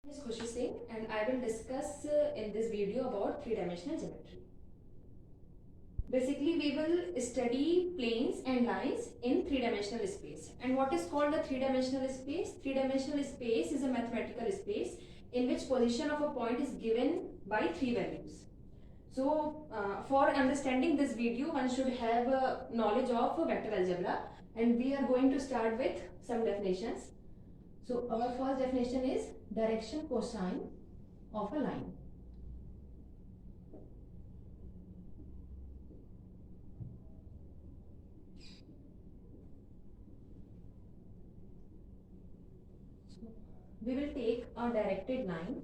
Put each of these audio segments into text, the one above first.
Is Khushi Singh and I will discuss in this video about three-dimensional geometry. Basically, we will study planes and lines in three-dimensional space. And what is called a three-dimensional space? Three-dimensional space is a mathematical space in which position of a point is given by three values. So, for understanding this video, one should have knowledge of vector algebra, and we are going to start with some definitions. So, our first definition is direction cosine of a line. So, we will take a directed line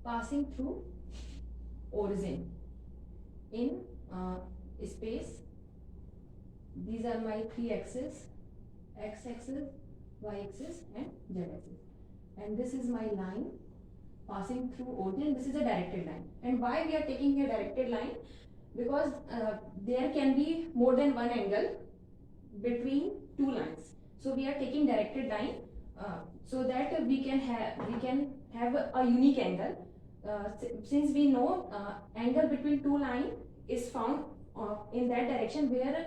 passing through origin in space. These are my three axes: x axis, y axis, and z axis. And this is my line passing through origin. This is a directed line. And why we are taking a directed line? Because there can be more than one angle between two lines. So we are taking directed line so that we can have a unique angle. Since we know angle between two lines is found in that direction where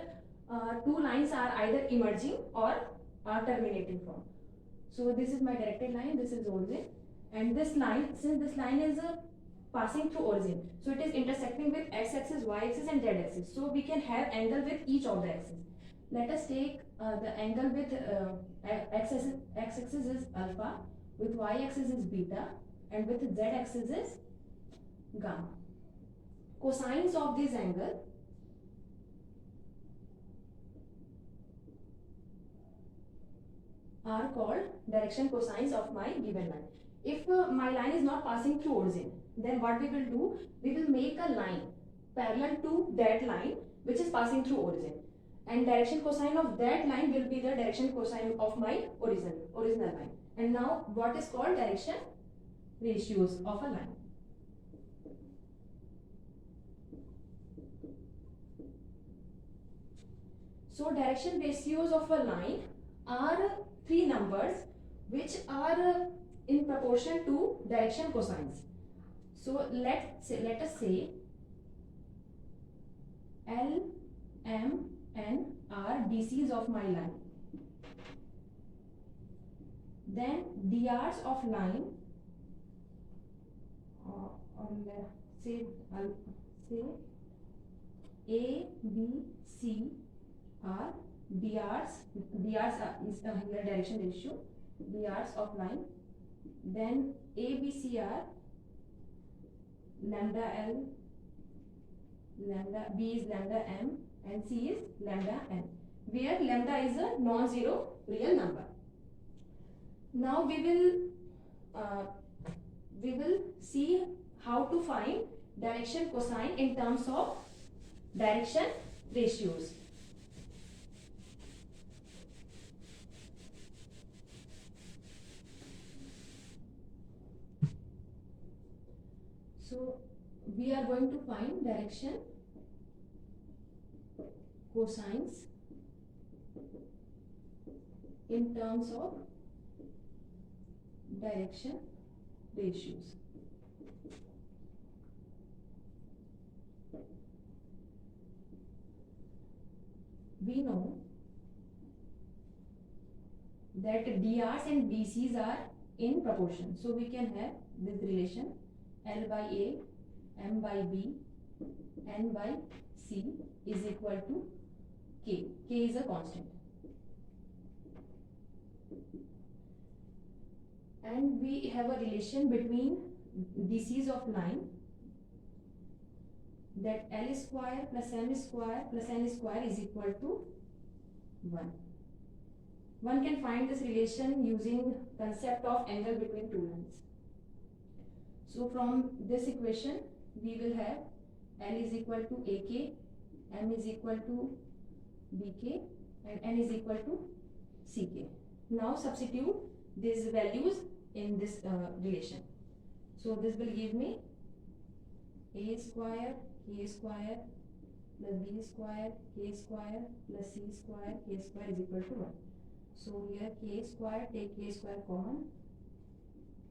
two lines are either emerging or terminating from. So this is my directed line, this is origin, and this line, since this line is passing through origin, so it is intersecting with x-axis, y-axis, and z-axis. So we can have angle with each of the axes. Let us take the angle with x-axis is alpha, with y-axis is beta, and with z-axis is gamma. Cosines of this angle are called direction cosines of my given line. If my line is not passing through origin, then what we will do, we will make a line parallel to that line which is passing through origin, and direction cosine of that line will be the direction cosine of my original line. And now what is called direction ratios of a line. So direction ratios of a line are three numbers which are in proportion to direction cosines. So let us say L, M, N are DCs of my line. Then DRs of line, say A, B, C are DRs. DRs is the direction ratio. DRs of line. Then A, B, C are lambda L, lambda B is lambda M, and C is lambda N, where lambda is a non-zero real number. Now we will see how to find direction cosine in terms of direction ratios. So we are going to find direction cosines in terms of direction ratios. We know that DRs and BCs are in proportion. So we can have this relation L by A, M by B, N by C is equal to K. K is a constant. And we have a relation between DCs of line, that L square plus M square plus N square is equal to 1. One can find this relation using concept of angle between two lines. So from this equation, we will have L is equal to AK, M is equal to BK, and N is equal to CK. Now substitute these values in this relation. So this will give me A square, K square, plus B square, K square, plus C square, K square is equal to 1. So here K square, take K square common.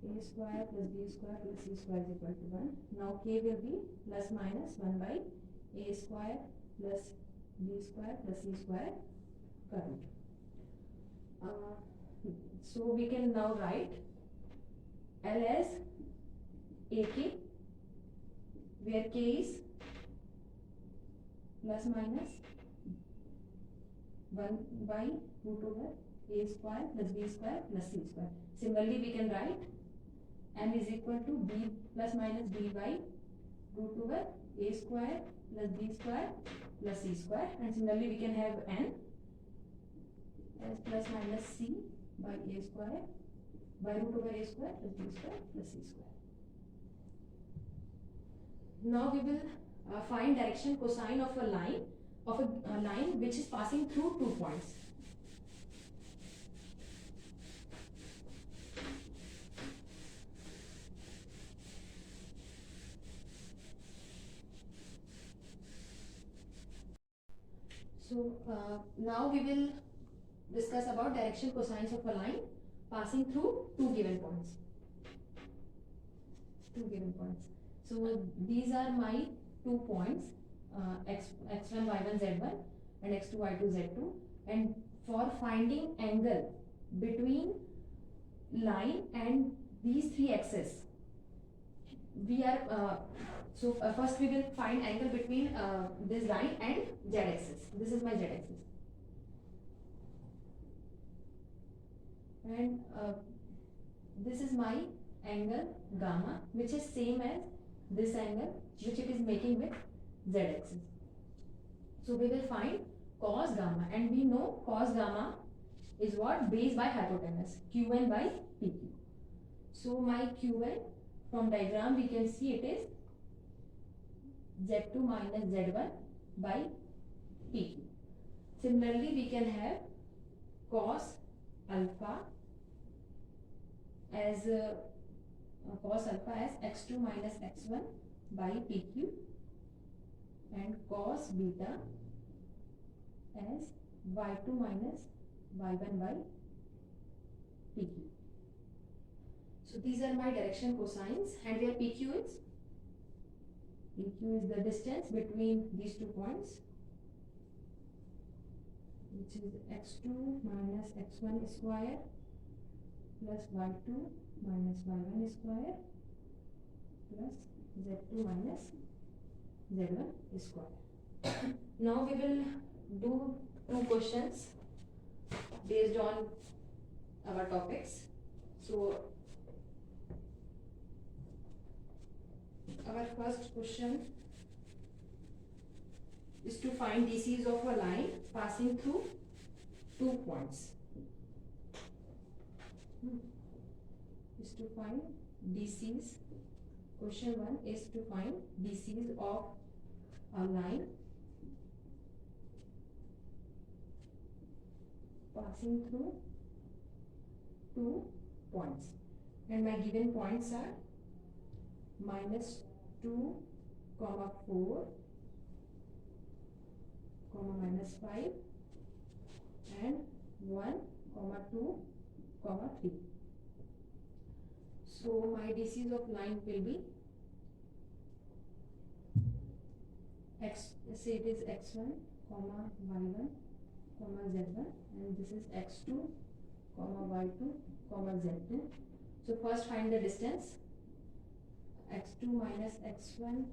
a square plus b square plus c square is equal to 1. Now k will be plus minus 1 by a square plus b square plus c square current. So we can now write L as AK, where k is plus minus 1 by root over a square plus b square plus c square. Similarly, we can write m is equal to b plus minus b by root over a square plus b square plus c square, and similarly we can have n as plus minus c by a square by root over a square plus b square plus c square. Now we will find direction cosine of a line which is passing through 2 points. So now we will discuss about direction cosines of a line passing through two given points. So these are my 2 points, x1 y1 z1 and x2 y2 z2, and for finding angle between line and these 3 axes, we are first we will find angle between this line and z axis. This is my z axis, and this is my angle gamma, which is same as this angle which it is making with z axis. So we will find cos gamma, and we know cos gamma is what? Base by hypotenuse, qn by pq. So my qn, from diagram we can see it is z2 minus z1 by pq. Similarly, we can have cos alpha as x2 minus x1 by pq, and cos beta as y2 minus y1 by pq. So these are my direction cosines, and where PQ is the distance between these 2 points, which is x2 minus x1 square plus y2 minus y1 square plus z2 minus z1 square. Now we will do 2 questions based on our topics. So our first question is to find DCs of a line passing through 2 points. Is to find DCs. Question 1 is to find DCs of a line passing through 2 points, and my given points are minus 2, 4, minus 5, and 1, 2, 3. So my DCs of line will be say it is x1, y1, z1, and this is x2, y2, z2. So first find the distance. X2 minus x1,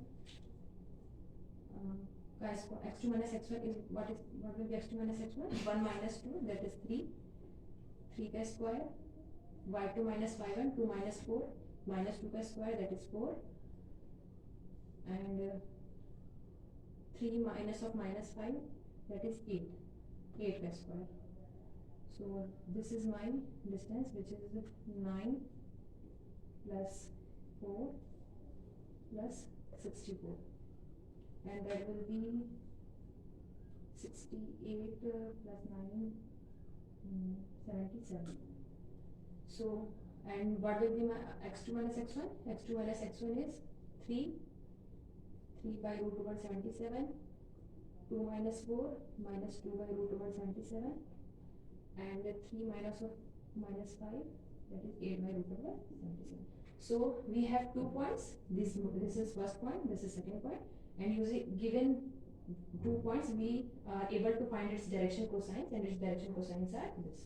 x2 minus x1 is what will be x2 minus x1? 1 minus 2, that is 3 ka square. Y2 minus y1, 2 minus 4, minus 2 ka square, that is 4, and 3 minus of minus 5, that is 8 ka square. So this is my distance, which is 9 plus 4 plus 64, and that will be 68 plus 9, 77. So, and what will be my x2 minus x1? x2 minus x1 is 3 by root over 77, 2 minus 4 minus 2 by root over 77, and 3 minus of minus 5 that is 8 by root over 77. So we have 2 points. This is first point, this is second point, and using given 2 points, we are able to find its direction cosines, and its direction cosines are this.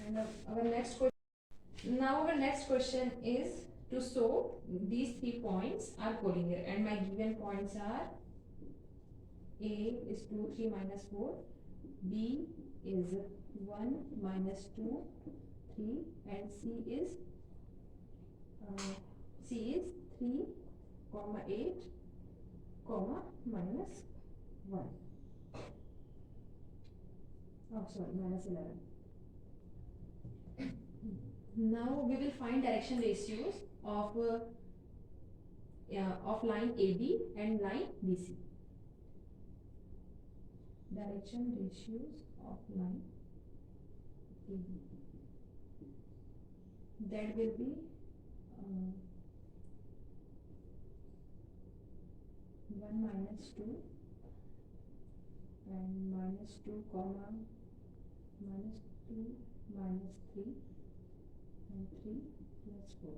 And our next question. Now our next question is to show these 3 points are collinear, and my given points are A is 2, 3 minus 4, B is 1 minus 2, 3, and C is 3, comma 8, comma minus 1. Oh, sorry, minus 11. Now we will find direction ratios of line AB and line BC. Direction ratios of line AB. That will be 1 minus 2 and minus 2 comma minus 2 minus 3 and 3 plus 4.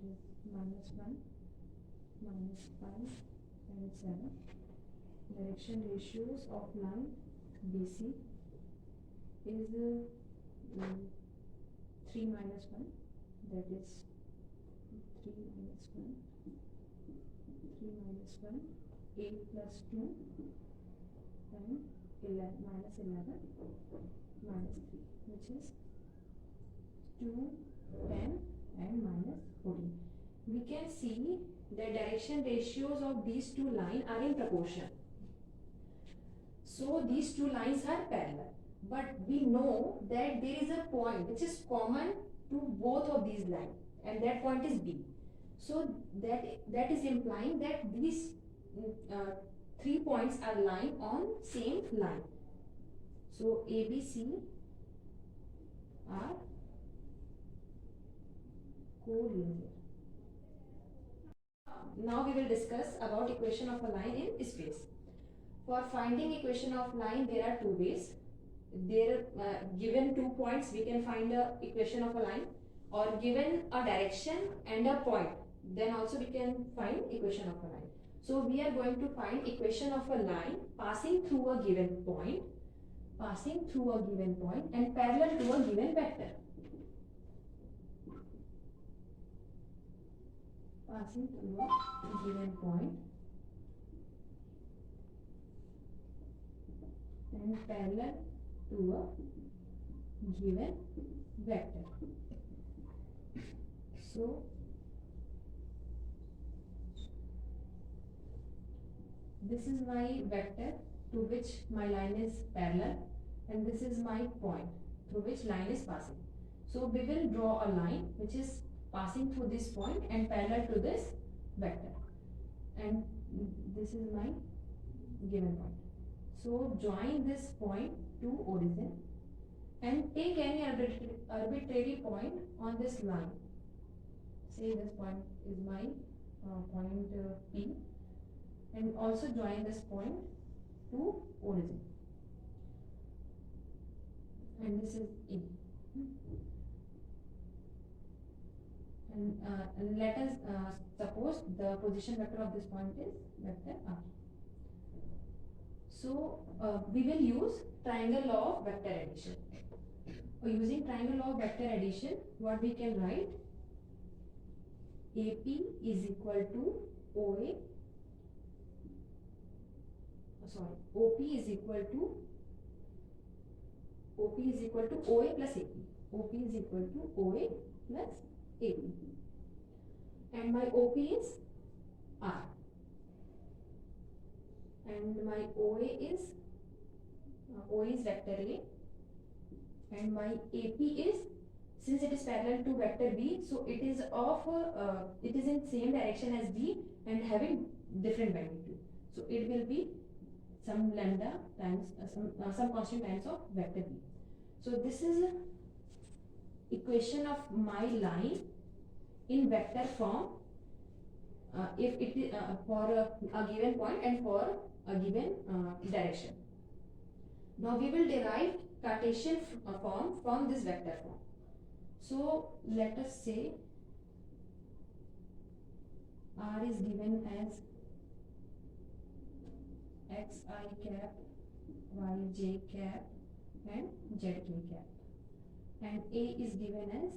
It is minus 1 minus 5 and 7. Direction ratios of line BC is 3 minus 1, that is 3 minus 1, 3 minus 1, 8 plus 2 and 11 minus 11 minus 3, which is 2, 10 and minus 14. We can see the direction ratios of these two lines are in proportion. So these two lines are parallel, but we know that there is a point which is common to both of these lines, and that point is B. So that is implying that these 3 points are lying on same line. So ABC are collinear. Now we will discuss about equation of a line in space. For finding equation of line, there are 2 ways. There given 2 points, we can find a equation of a line, or given a direction and a point, then also we can find equation of a line. So we are going to find equation of a line passing through a given point, and parallel to a given vector. Passing through a given point and parallel to a given vector. So this is my vector to which my line is parallel, and this is my point through which line is passing. So we will draw a line which is passing through this point and parallel to this vector, and this is my given point. So join this point to origin and take any arbitrary point on this line. Say this point is my point P, and also join this point to origin, and this is E. And let us suppose the position vector of this point is vector R. So we will use triangle law of vector addition. Using triangle law of vector addition, what we can write? AP is equal to OA. OP is equal to OA plus AP. OP is equal to OA plus AP. And my OP is R. And my OA is vector A. And my AP is, since it is parallel to vector B, so it is in same direction as B and having different magnitude. So it will be some lambda times some constant times of vector B. So this is equation of my line in vector form if it is for a given point and for a given direction. Now we will derive Cartesian form from this vector form. So let us say R is given as xi cap, yj cap and zk cap, and A is given as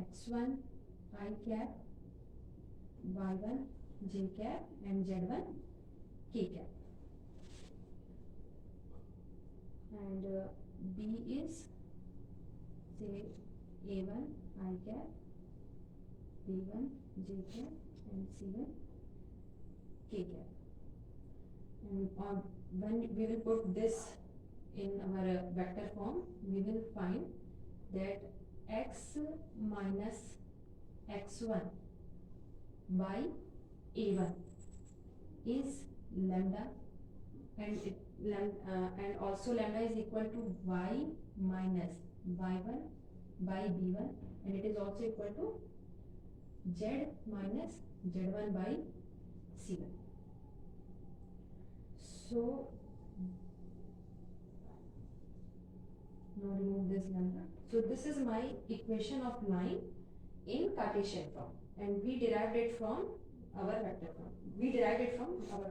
x1 I cap, y1 j cap and z1 k cap, and B is say A1 I cap, B1 j cap and C1 k cap. And when we will put this in our vector form, we will find that x minus x1 by A1 is lambda, and and also lambda is equal to y minus y1 by b1, and it is also equal to z minus z1 by c1. So now remove this lambda. So this is my equation of line in Cartesian form, and we derived it from our vector form. We derived it from our